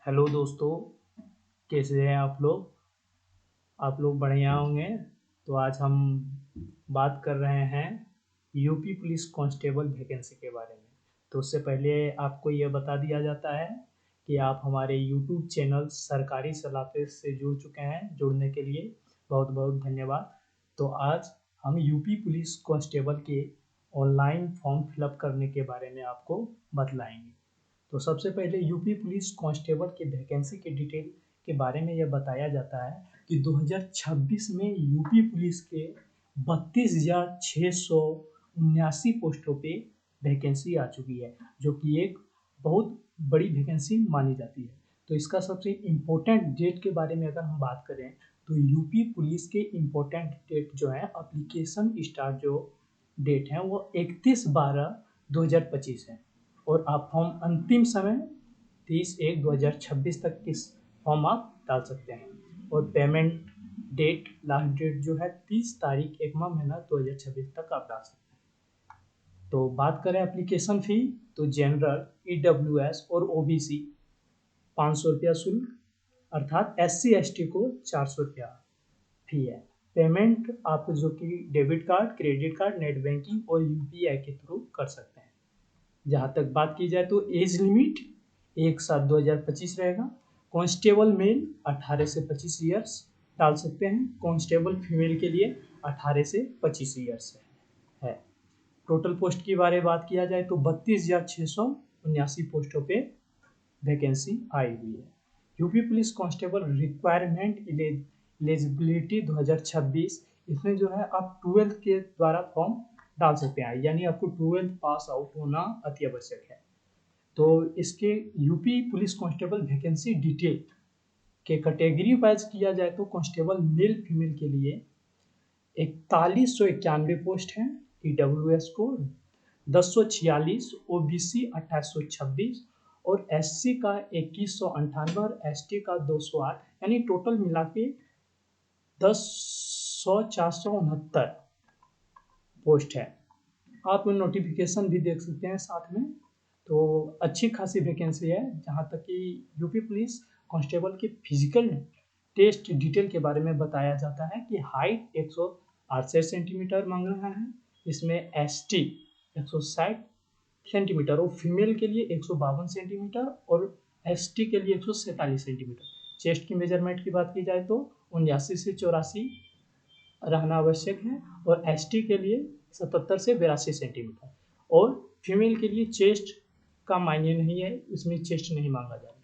Hello दोस्तों, कैसे हैं आप लोग बढ़िया होंगे। तो आज हम बात कर रहे हैं यूपी पुलिस कांस्टेबल वैकेंसी के बारे में। तो उससे पहले आपको यह बता दिया जाता है कि आप हमारे यूट्यूब चैनल सरकारी सलाह से जुड़ चुके हैं। जुड़ने के लिए बहुत बहुत धन्यवाद। तो आज हम यूपी पुलिस कांस्टेबल के ऑनलाइन फॉर्म फिलअप करने के बारे में आपको बतलाएंगे। तो सबसे पहले यूपी पुलिस कांस्टेबल की वैकेंसी के डिटेल के बारे में यह बताया जाता है कि 2026 में यूपी पुलिस के 32,679 पोस्टों पे वैकेंसी आ चुकी है, जो कि एक बहुत बड़ी वैकेंसी मानी जाती है। तो इसका सबसे इम्पोर्टेंट डेट के बारे में अगर हम बात करें तो यूपी पुलिस के इम्पोर्टेंट डेट जो है, अप्लीकेशन स्टार्ट जो डेट है वो 31/12/2025 है। और आप फॉर्म अंतिम समय 30/1/2026 तक इस फॉर्म आप डाल सकते हैं। और पेमेंट डेट लास्ट डेट जो है 30 तारीख 1वां महीना 2026 तक आप डाल सकते हैं। तो बात करें एप्लीकेशन फ़ी, तो जनरल, ईडब्ल्यूएस और ओबीसी 500 रुपया शुल्क, अर्थात SC ST को 400 रुपया फी है। पेमेंट आप जो कि debit card, credit card, net banking और UPI के थ्रू कर सकते हैं। जहाँ तक बात की जाए तो एज लिमिट 1/7/2025 रहेगा। कांस्टेबल मेल 18 से 25 ईयर्स डाल सकते हैं। कांस्टेबल फीमेल के लिए 18 से 25 ईयर्स है। टोटल पोस्ट की बारे में बात किया जाए तो 32,679 पोस्टों पे वैकेंसी आई हुई है। UP police constable requirement eligibility 2026, इसमें जो है आप 12th के द्वारा फॉर्म डाल सकते हैं, यानी आपको 12th पास आउट होना अति आवश्यक है। तो इसके UP police constable vacancy detail के कैटेगरी वाइज किया जाए तो कांस्टेबल मेल फीमेल के लिए 4191 पोस्ट हैं, ईडब्ल्यूएस को 1046, ओबीसी 2826 और एससी का 2198 और एसटी का 208, यानी टोटल मिला के 10,469 पोस्ट है। आप नोटिफिकेशन भी देख सकते हैं साथ में। तो अच्छी खासी वैकेंसी है। जहाँ तक कि यूपी पुलिस कांस्टेबल के फिजिकल टेस्ट डिटेल के बारे में बताया जाता है कि हाइट 168 सेंटीमीटर मांग रहा है। इसमें एसटी 160 सेंटीमीटर और फीमेल के लिए 152 सेंटीमीटर और एसटी के लिए 147 सेंटीमीटर। चेस्ट की मेजरमेंट की बात की जाए तो 79 से 84 रहना आवश्यक है और एसटी के लिए 77 से 82 सेंटीमीटर। और फीमेल के लिए चेस्ट का मायने नहीं है, इसमें चेस्ट नहीं मांगा जाएगा।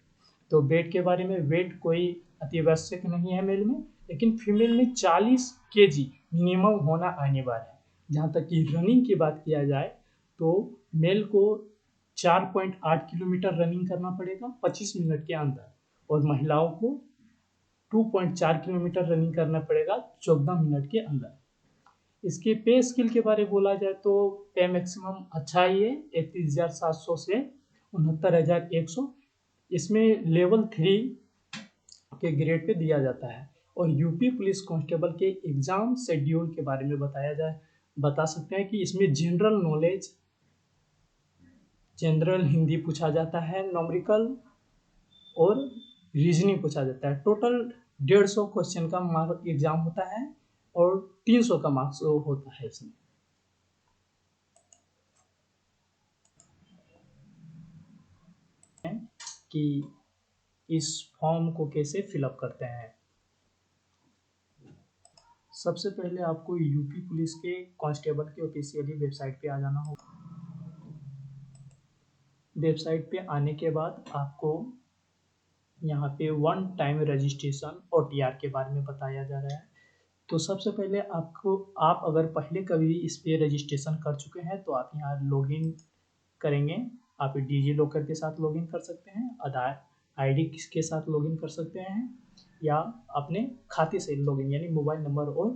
तो वेट के बारे में, वेट कोई अति आवश्यक नहीं है मेल में, लेकिन फीमेल में 40 kg मिनिमम होना अनिवार्य है। जहाँ तक कि रनिंग की बात किया जाए तो मेल को 4.8 किलोमीटर रनिंग करना पड़ेगा 25 मिनट के अंदर, और महिलाओं को 2.4 किलोमीटर रनिंग करना पड़ेगा 14 मिनट के अंदर। इसके पे स्किल के बारे में बोला जाए तो पे मैक्सिमम अच्छा ही है, 31,700 से 69,100। इसमें लेवल 3 के ग्रेड पे दिया जाता है। और यूपी पुलिस कांस्टेबल के एग्जाम शेड्यूल के बारे में बता सकते हैं कि इसमें जनरल नॉलेज, जनरल हिंदी पूछा जाता है, न्यूमेरिकल और रीजनिंग पूछा जाता है। टोटल 150 क्वेश्चन का मार्क एग्जाम होता है और 300 का मार्क्स होता है इसमें। कि इस फॉर्म को कैसे फिलअप करते हैं। सबसे पहले आपको यूपी पुलिस के कांस्टेबल के ऑफिशियली वेबसाइट पे आ जाना होगा। वेबसाइट पे आने के बाद आपको यहाँ पे वन टाइम रजिस्ट्रेशन OTR के बारे में बताया जा रहा है। तो सबसे पहले आप अगर पहले कभी इस पे रजिस्ट्रेशन कर चुके हैं तो आप यहाँ लॉगिन करेंगे। आप डिजी लॉकर के साथ लॉगिन कर सकते हैं, आधार ID के साथ लॉगिन कर सकते हैं, या अपने खाते से लॉगिन, यानी मोबाइल नंबर और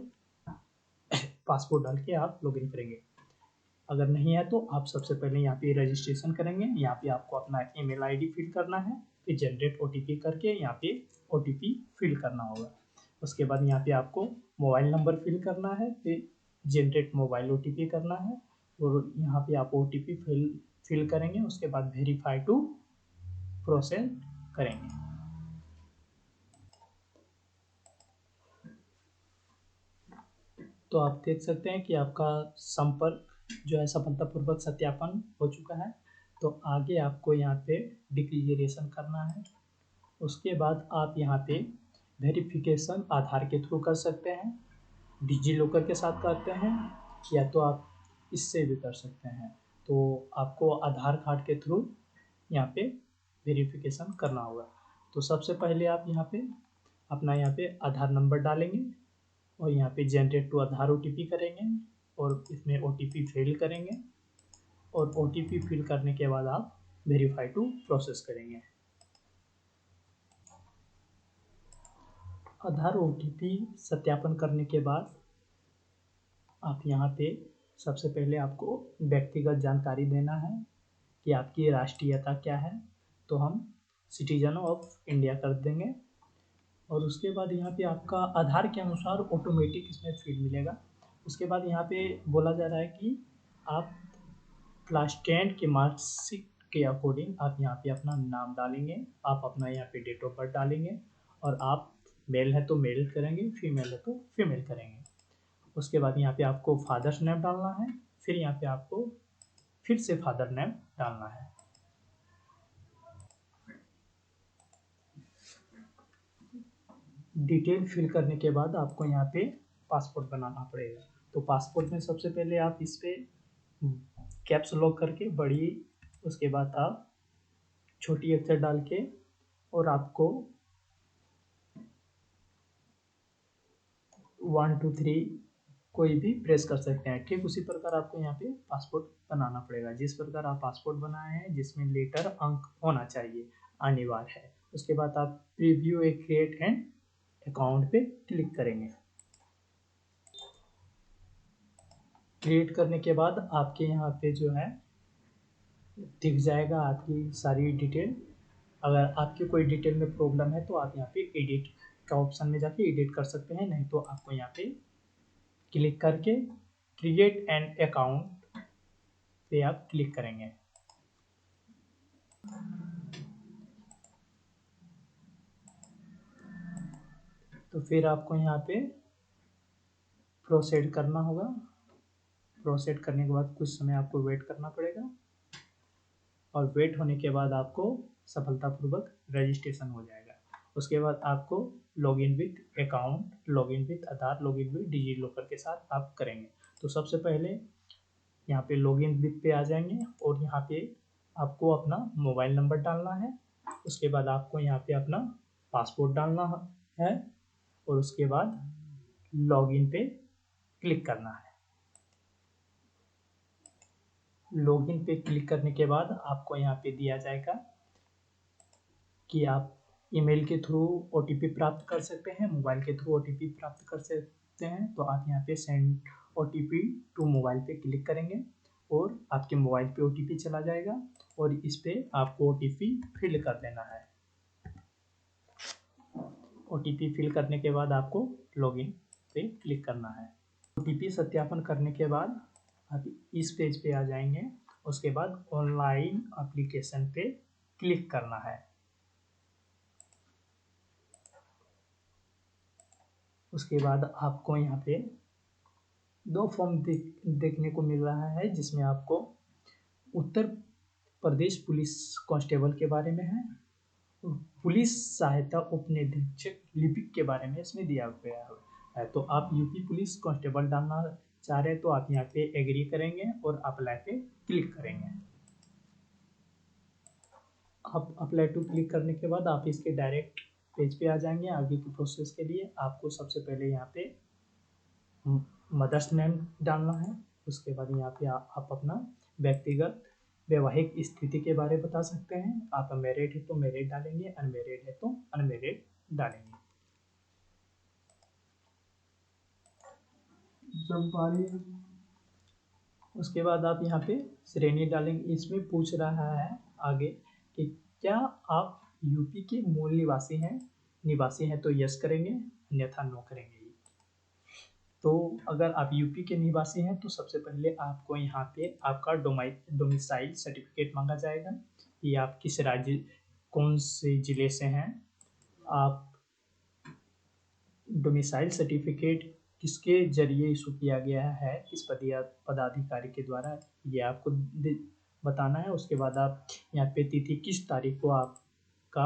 पासपोर्ट डाल के आप लॉगिन करेंगे। अगर नहीं है तो आप सबसे पहले यहाँ पे रजिस्ट्रेशन करेंगे। यहाँ पे आपको अपना ईमेल ID फिल करना है, फिर जनरेट OTP करके यहाँ पे OTP फिल करना होगा। उसके बाद यहाँ पे आपको मोबाइल नंबर फिल करना है, फिर जनरेट मोबाइल OTP करना है और यहाँ पे आप OTP फिल करेंगे। उसके बाद वेरीफाई टू प्रोसेस करेंगे। तो आप देख सकते हैं कि आपका संपर्क जो है सफलतापूर्वक सत्यापन हो चुका है। तो आगे आपको यहाँ पे डिक्लेरेशन करना है। उसके बाद आप यहाँ पे वेरिफिकेशन आधार के थ्रू कर सकते हैं, डिजी लॉकर के साथ करते हैं, या तो आप इससे भी कर सकते हैं। तो आपको आधार कार्ड के थ्रू यहाँ पे वेरिफिकेशन करना होगा। तो सबसे पहले आप यहाँ पे अपना यहाँ पे आधार नंबर डालेंगे और यहाँ पे जनरेट टू आधार OTP करेंगे और इसमें OTP फिल करेंगे और OTP फिल करने के बाद आप वेरीफाई टू प्रोसेस करेंगे। आधार OTP सत्यापन करने के बाद आप यहाँ पे सबसे पहले आपको व्यक्तिगत जानकारी देना है कि आपकी राष्ट्रीयता क्या है। तो हम सिटीजन ऑफ इंडिया कर देंगे और उसके बाद यहाँ पे आपका आधार के अनुसार ऑटोमेटिक इसमें फील्ड मिलेगा। उसके बाद यहाँ पे बोला जा रहा है कि आप क्लास 10 के मार्कशीट के अकॉर्डिंग आप यहाँ पे अपना नाम डालेंगे, आप अपना यहाँ पे डेट ऑफ बर्थ डालेंगे और आप मेल है तो मेल करेंगे, फीमेल है तो फीमेल करेंगे। उसके बाद यहाँ पे आपको फादर्स नेम डालना है, फिर यहाँ पे आपको फिर से फादर नेम डालना है। डिटेल फिल करने के बाद आपको यहाँ पे पासपोर्ट बनाना पड़ेगा। तो पासपोर्ट में सबसे पहले आप इस पे कैप्स लॉक करके बड़ी, उसके बाद आप छोटी अक्षर डाल के और आपको 1 2 3 कोई भी प्रेस कर सकते हैं। ठीक उसी प्रकार आपको यहाँ पे पासपोर्ट बनाना पड़ेगा। जिस प्रकार आप पासपोर्ट बनाए हैं जिसमें लेटर अंक होना चाहिए अनिवार्य है। उसके बाद आप preview A create and account पे क्लिक करेंगे। क्रिएट करने के बाद आपके यहाँ पे जो है दिख जाएगा आपकी सारी डिटेल। अगर आपकी कोई डिटेल में प्रॉब्लम है तो आप यहाँ पे एडिट का ऑप्शन में जाके एडिट कर सकते हैं, नहीं तो आपको यहाँ पे क्लिक करके क्रिएट एन अकाउंट पे आप क्लिक करेंगे। तो फिर आपको यहाँ पे प्रोसीड करना होगा। प्रोसीड करने के बाद कुछ समय आपको वेट करना पड़ेगा और वेट होने के बाद आपको सफलतापूर्वक रजिस्ट्रेशन हो जाएगा। उसके बाद आपको login with account, login with Aadhaar, login with DigiLocker के साथ आप करेंगे। तो सबसे पहले यहाँ पे लॉगिन विथ पे आ जाएंगे और यहाँ पे आपको अपना मोबाइल नंबर डालना है। उसके बाद आपको यहाँ पे अपना पासपोर्ट डालना है और उसके बाद लॉगिन पे क्लिक करना है। लॉगिन पे क्लिक करने के बाद आपको यहाँ पे दिया जाएगा कि आप ईमेल के थ्रू OTP प्राप्त कर सकते हैं, मोबाइल के थ्रू OTP प्राप्त कर सकते हैं। तो आप यहाँ पे सेंड OTP टू मोबाइल पे क्लिक करेंगे और आपके मोबाइल पे OTP चला जाएगा और इस पे आपको OTP फिल कर देना है। OTP फिल करने के बाद आपको लॉगिन पे क्लिक करना है। OTP सत्यापन करने के बाद आप इस पेज पे आ जाएंगे। उसके बाद ऑनलाइन एप्लीकेशन पे क्लिक करना है। उसके बाद आपको यहाँ पे 2 फॉर्म देखने को मिल रहा है जिसमें आपको उत्तर प्रदेश पुलिस कांस्टेबल के बारे में है, पुलिस सहायता उपनिरीक्षक लिपिक के बारे में इसमें दिया गया है। तो आप यूपी पुलिस कांस्टेबल डालना चाह रहे हैं तो आप यहाँ पे एग्री करेंगे और अप्लाई पे क्लिक करेंगे। आप अप्लाई टू क्लिक करने के बाद आप इसके डायरेक्ट पेज पे आ जाएंगे। आगे की प्रोसेस के लिए आपको सबसे पहले यहाँ पे मदर्स नेम डालना है। उसके बाद यहाँ पे आप अपना व्यक्तिगत वैवाहिक स्थिति के बारे में बता सकते हैं। आप मैरिड है तो मैरिड डालेंगे, अनमैरिड है तो अनमैरिड डालेंगे। उसके बाद आप यहाँ पे श्रेणी डालेंगे। इसमें पूछ रहा है आगे कि क्या आप यूपी के मूल निवासी हैं तो यस करेंगे, अन्यथा नो करेंगे। तो अगर आप यूपी के निवासी हैं तो सबसे पहले आपको यहाँ पे आपका डोमिसाइल सर्टिफिकेट मांगा जाएगा कि आप किस राज्य, कौन से ज़िले से हैं। आप डोमिसाइल सर्टिफिकेट किसके जरिए इशू किया गया है, किस पदाधिकारी के द्वारा, ये आपको बताना है। उसके बाद आप यहाँ पे तिथि किस तारीख को आपका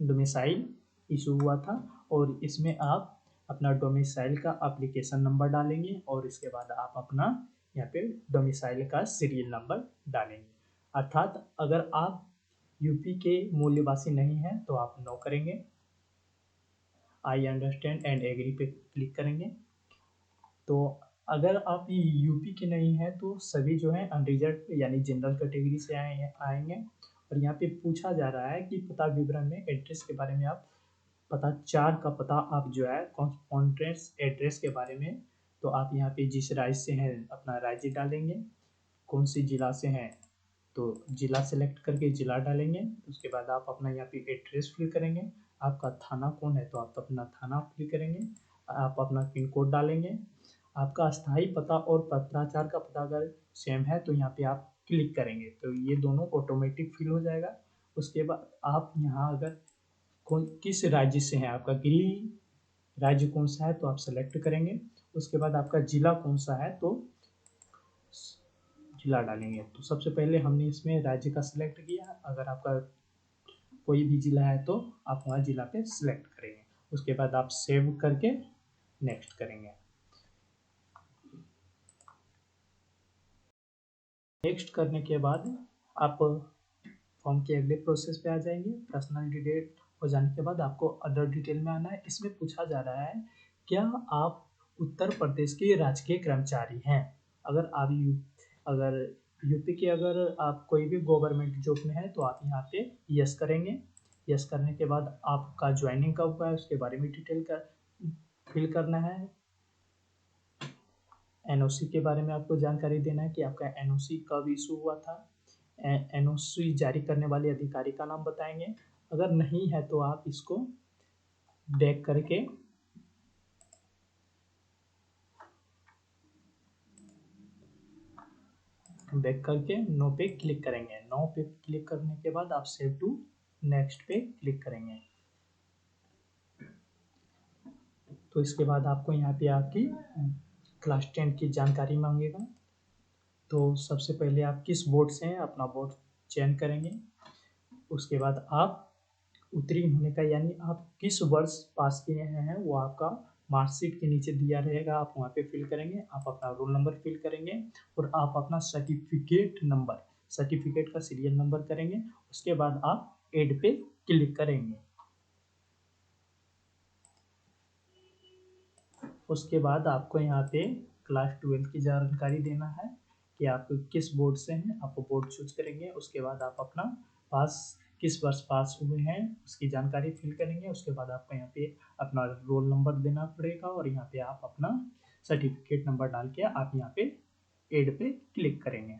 डोमिसाइल इशू हुआ था, और इसमें आप अपना डोमिसाइल का एप्लीकेशन नंबर डालेंगे, और इसके बाद आप अपना यहाँ पे डोमिसाइल का सीरियल नंबर डालेंगे। अर्थात अगर आप यूपी के मूल निवासी नहीं हैं तो आप नो करेंगे, आई अंडरस्टैंड एंड एग्री पे क्लिक करेंगे। तो अगर आप यूपी के नहीं हैं तो सभी जो है अनरिजर्व यानी जनरल कैटेगरी से आएंगे। और यहाँ पे पूछा जा रहा है कि पता विवरण में एड्रेस के बारे में आप पता 4 का पता आप जो है कॉन्ट्रेंस एड्रेस के बारे में, तो आप यहाँ पे जिस राज्य से हैं अपना राज्य डालेंगे, कौन सी जिला से हैं तो जिला सेलेक्ट करके जिला डालेंगे। उसके बाद आप अपना यहाँ पे एड्रेस फिल करेंगे, आपका थाना कौन है तो आप अपना थाना फिल करेंगे, आप अपना पिन कोड डालेंगे। आपका अस्थाई पता और पत्राचार का पता अगर सेम है तो यहाँ पे आप क्लिक करेंगे, तो ये दोनों ऑटोमेटिक फिल हो जाएगा। उसके बाद आप यहाँ अगर कौन किस राज्य से हैं, आपका गृह राज्य कौन सा है तो आप सेलेक्ट करेंगे। उसके बाद आपका जिला कौन सा है तो जिला डालेंगे। तो सबसे पहले हमने इसमें राज्य का सिलेक्ट किया, अगर आपका कोई भी जिला है तो आप वहाँ जिला पे सिलेक्ट करेंगे। उसके बाद आप सेव करके नेक्स्ट करेंगे। नेक्स्ट करने के बाद आप फॉर्म के अगले प्रोसेस पे आ जाएंगे। पर्सनल डिटेल हो जाने के बाद आपको अदर डिटेल में आना है। इसमें पूछा जा रहा है क्या आप उत्तर प्रदेश के राजकीय कर्मचारी हैं। अगर यूपी के अगर आप कोई भी गवर्नमेंट जॉब में है तो आप यहाँ पे यस करेंगे। यस करने के बाद आपका ज्वाइनिंग कब हुआ है उसके बारे में डिटेल का फिल करना है। एनओसी के बारे में आपको जानकारी देना है कि आपका एनओसी कब इशू हुआ था। एनओसी जारी करने वाले अधिकारी का नाम बताएंगे। अगर नहीं है तो आप इसको बैक करके नो पे क्लिक करेंगे। नो पे क्लिक करने के बाद आप सेव टू नेक्स्ट पे क्लिक करेंगे। तो इसके बाद आपको यहाँ पे आपकी क्लास 10 की जानकारी मांगेगा। तो सबसे पहले आप किस बोर्ड से हैं अपना बोर्ड चयन करेंगे। उसके बाद आप उत्तीर्ण होने का यानी आप किस वर्ष पास किए हैं वो आपका मार्कशीट के नीचे दिया रहेगा, आप वहाँ पे फिल करेंगे। आप अपना रोल नंबर फिल करेंगे और आप अपना सर्टिफिकेट का सीरियल नंबर करेंगे। उसके बाद आप एड पे क्लिक करेंगे। उसके बाद आपको यहाँ पे क्लास 12 की जानकारी देना है कि आप किस बोर्ड से हैं, आप बोर्ड चूज करेंगे। उसके बाद आप अपना पास किस वर्ष पास हुए हैं उसकी जानकारी फिल करेंगे। उसके बाद आपको यहाँ पे अपना रोल नंबर देना पड़ेगा और यहाँ पे आप अपना सर्टिफिकेट नंबर डाल के आप यहाँ पे एड पे क्लिक करेंगे।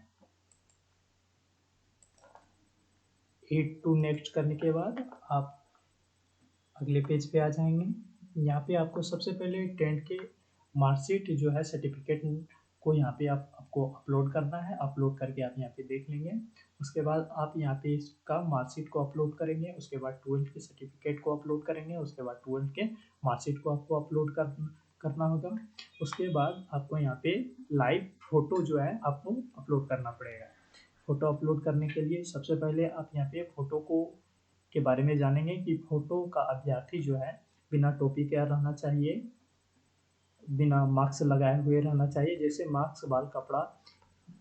एड टू नेक्स्ट करने के बाद आप अगले पेज पे आ जाएंगे। यहाँ पे आपको सबसे पहले 10th के मार्कशीट जो है सर्टिफिकेट को यहाँ पे आपको अपलोड करना है। अपलोड करके आप यहाँ पे देख लेंगे। उसके बाद आप यहाँ पे इसका मार्कशीट को अपलोड करेंगे। उसके बाद 12th के सर्टिफिकेट को अपलोड करेंगे। उसके बाद 12th के मार्कशीट को आपको अपलोड करना होगा। उसके बाद आपको यहाँ पे लाइव फोटो जो है आपको अपलोड करना पड़ेगा। फोटो अपलोड करने के लिए सबसे पहले आप यहाँ पे फोटो के बारे में जानेंगे कि फोटो का अभ्यर्थी जो है बिना टोपी के रहना चाहिए, बिना मास्क लगाए हुए रहना चाहिए, जैसे मास्क बाल कपड़ा,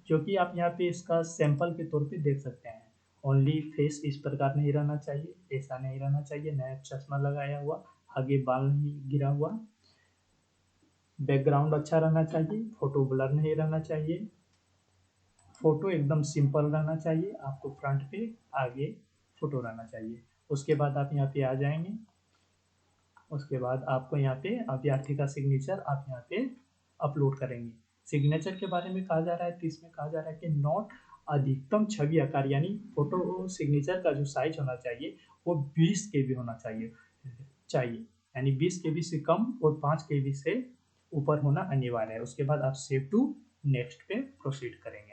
जो कि आप यहाँ पे इसका सैंपल के तौर पे देख सकते हैं। ओनली फेस इस प्रकार नहीं रहना चाहिए, ऐसा नहीं रहना चाहिए, नया चश्मा लगाया हुआ, आगे बाल नहीं गिरा हुआ, बैकग्राउंड अच्छा रहना चाहिए, फोटो ब्लर नहीं रहना चाहिए, फोटो एकदम सिंपल रहना चाहिए, आपको फ्रंट पे आगे फोटो रहना चाहिए। उसके बाद आप यहाँ पे आ जाएंगे। उसके बाद आपको यहाँ पे अभ्यर्थी का सिग्नेचर आप यहाँ पे अपलोड करेंगे। सिग्नेचर के बारे में कहा जा रहा है तो इसमें कहा जा रहा है कि नोट अधिकतम छवि आकार यानी फोटो सिग्नेचर का जो साइज होना चाहिए वो 20 KB होना चाहिए यानी 20 KB से कम और 5 KB से ऊपर होना अनिवार्य है। उसके बाद आप सेव टू नेक्स्ट पे प्रोसीड करेंगे।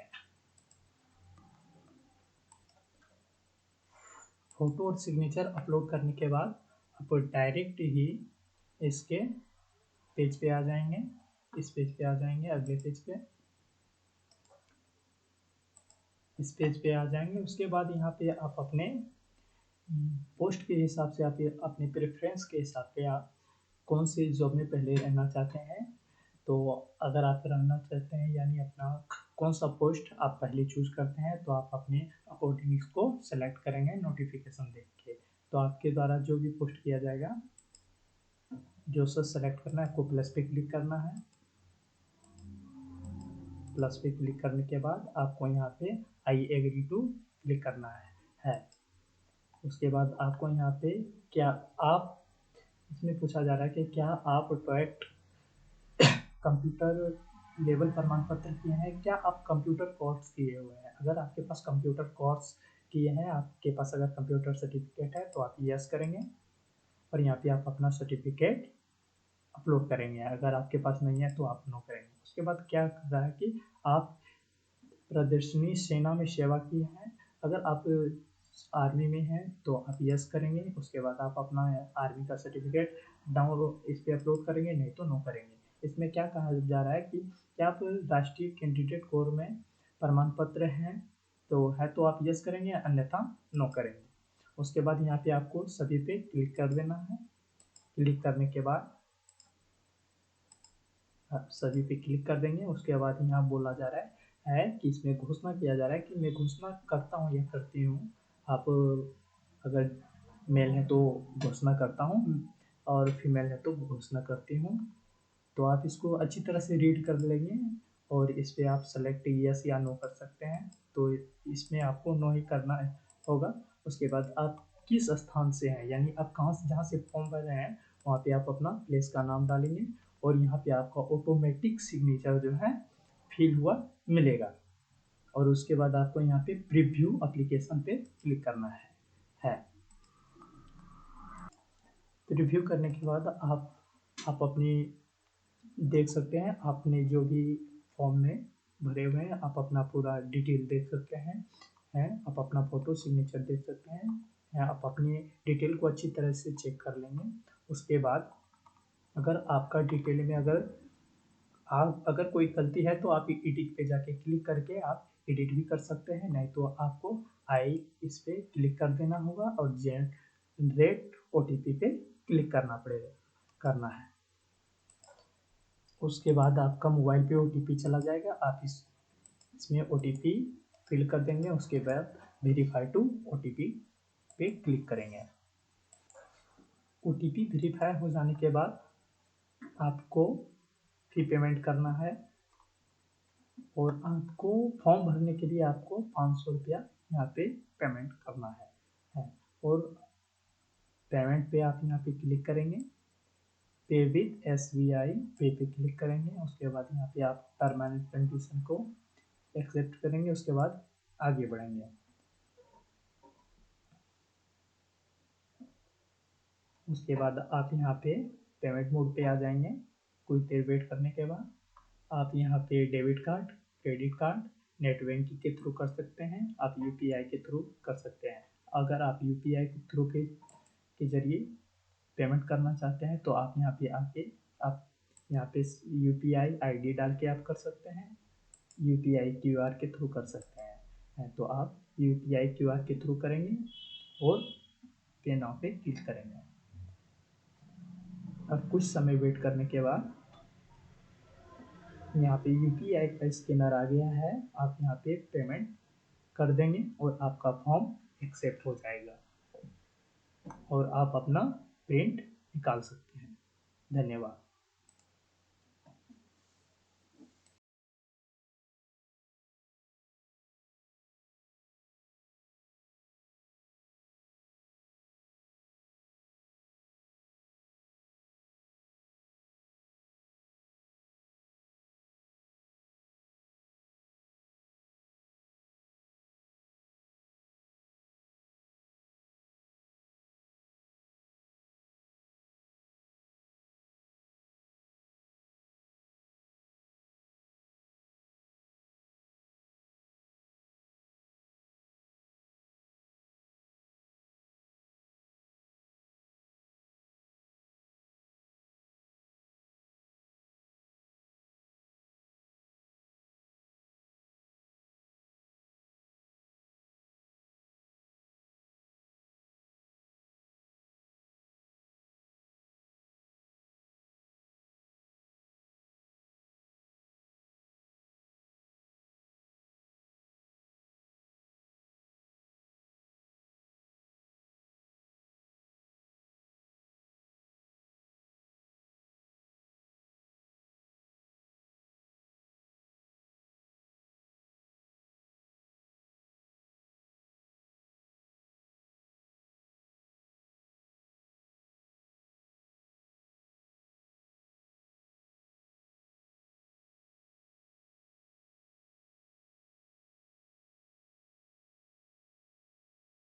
फोटो और सिग्नेचर अपलोड करने के बाद आप डायरेक्ट ही इसके पेज पे आ जाएंगे, इस पेज पे आ जाएंगे, अगले पेज पे, इस पेज पे आ जाएंगे। उसके बाद यहाँ पे आप अपने पोस्ट के हिसाब से, आप अपने प्रेफरेंस के हिसाब से आप कौन सी जॉब में पहले रहना चाहते हैं। तो अगर आप रहना चाहते हैं यानी अपना कौन सा पोस्ट आप पहले चूज करते हैं, तो आप अपने अकॉर्डिंग इसको सेलेक्ट करेंगे नोटिफिकेशन देख के। तो आपके द्वारा जो भी पोस्ट किया जाएगा, जो सर सेलेक्ट करना है, आपको प्लस पे क्लिक करना है। प्लस पे क्लिक करने के बाद आपको यहाँ पे आई एग्री टू क्लिक करना है। उसके बाद आपको यहाँ पे क्या आप, इसमें पूछा जा रहा है कि क्या आप टॉयट कंप्यूटर लेवल प्रमाण पत्र किए हैं, क्या आप कंप्यूटर कोर्स किए हुए हैं। अगर आपके पास कंप्यूटर कोर्स किए हैं, आपके पास अगर कंप्यूटर सर्टिफिकेट है, तो आप यस करेंगे और यहाँ पे आप अपना सर्टिफिकेट अपलोड करेंगे। अगर आपके पास नहीं है तो आप नो करेंगे। उसके बाद क्या कर रहा है कि आप प्रदर्शनी सेना में सेवा की है, अगर आप आर्मी में हैं तो आप यस करेंगे। उसके बाद आप अपना आर्मी का सर्टिफिकेट डाउनलोड इस पर अपलोड करेंगे, नहीं तो नो करेंगे। इसमें क्या कहा जा रहा है कि क्या आप राष्ट्रीय कैंडिडेट कोर में प्रमाण पत्र हैं, तो है तो आप यस करेंगे, अन्यथा नो करेंगे। उसके बाद यहाँ पे आपको सभी पे क्लिक कर देना है। क्लिक करने के बाद आप सभी पे क्लिक कर देंगे। उसके बाद यहाँ बोला जा रहा है कि इसमें घोषणा किया जा रहा है कि मैं घोषणा करता हूँ या करती हूँ। आप अगर मेल है तो घोषणा करता हूँ और फीमेल है तो घोषणा करती हूँ। तो आप इसको अच्छी तरह से रीड कर लेंगे और इस पर आप सेलेक्ट यस या नो कर सकते हैं। तो इसमें आपको नो ही करना होगा। उसके बाद आप किस स्थान से हैं, यानी आप कहाँ से, जहाँ से फॉर्म भर रहे हैं वहाँ पे आप अपना प्लेस का नाम डालेंगे और यहाँ पे आपका ऑटोमेटिक सिग्नेचर जो है फिल हुआ मिलेगा। और उसके बाद आपको यहाँ पे प्रीव्यू एप्लीकेशन पे क्लिक करना है। प्रीव्यू करने के बाद आप अपनी देख सकते हैं, आपने जो भी फॉर्म में भरे हुए हैं, आप अपना पूरा डिटेल देख सकते हैं आप अपना फोटो सिग्नेचर देख सकते हैं। आप अपनी डिटेल को अच्छी तरह से चेक कर लेंगे। उसके बाद अगर आपका डिटेल में अगर कोई गलती है तो आप एडिट पे जाके क्लिक करके आप एडिट भी कर सकते हैं, नहीं तो आपको इस पे क्लिक कर देना होगा और जनरेट ओटीपी पे क्लिक करना है। उसके बाद आपका मोबाइल पे ओटीपी चला जाएगा, आप इसमें ओटीपी फिल कर देंगे। उसके बाद वेरीफाई टू ओटीपी पे क्लिक करेंगे। ओटीपी वेरीफाई हो जाने के बाद आपको फी पेमेंट करना है और आपको फॉर्म भरने के लिए आपको 500 रुपया यहाँ पे पेमेंट करना है। और पेमेंट पे आप यहाँ पे क्लिक करेंगे, पे विथ SBI पे क्लिक करेंगे। उसके बाद यहाँ पे आप टर्म एंड कंडीशन को एक्सेप्ट करेंगे। उसके बाद आगे बढ़ेंगे। उसके बाद आप यहाँ पे पेमेंट मोड पे आ जाएंगे। कुछ देर वेट करने के बाद आप यहाँ पे debit card, credit card, net banking के थ्रू कर सकते हैं, आप UPI के थ्रू कर सकते हैं। अगर आप UPI के थ्रू के जरिए पेमेंट करना चाहते हैं तो आप यहाँ पे आके आप यहाँ पे UPI ID डाल के आप कर सकते हैं, UPI QR के थ्रू कर सकते हैं। तो आप UPI QR के थ्रू करेंगे और पे नाउ पे क्लिक करेंगे। और कुछ समय वेट करने के बाद यहाँ पे UPI का स्कैनर आ गया है, आप यहाँ पे पेमेंट कर देंगे और आपका फॉर्म एक्सेप्ट हो जाएगा और आप अपना प्रिंट निकाल सकते हैं। धन्यवाद।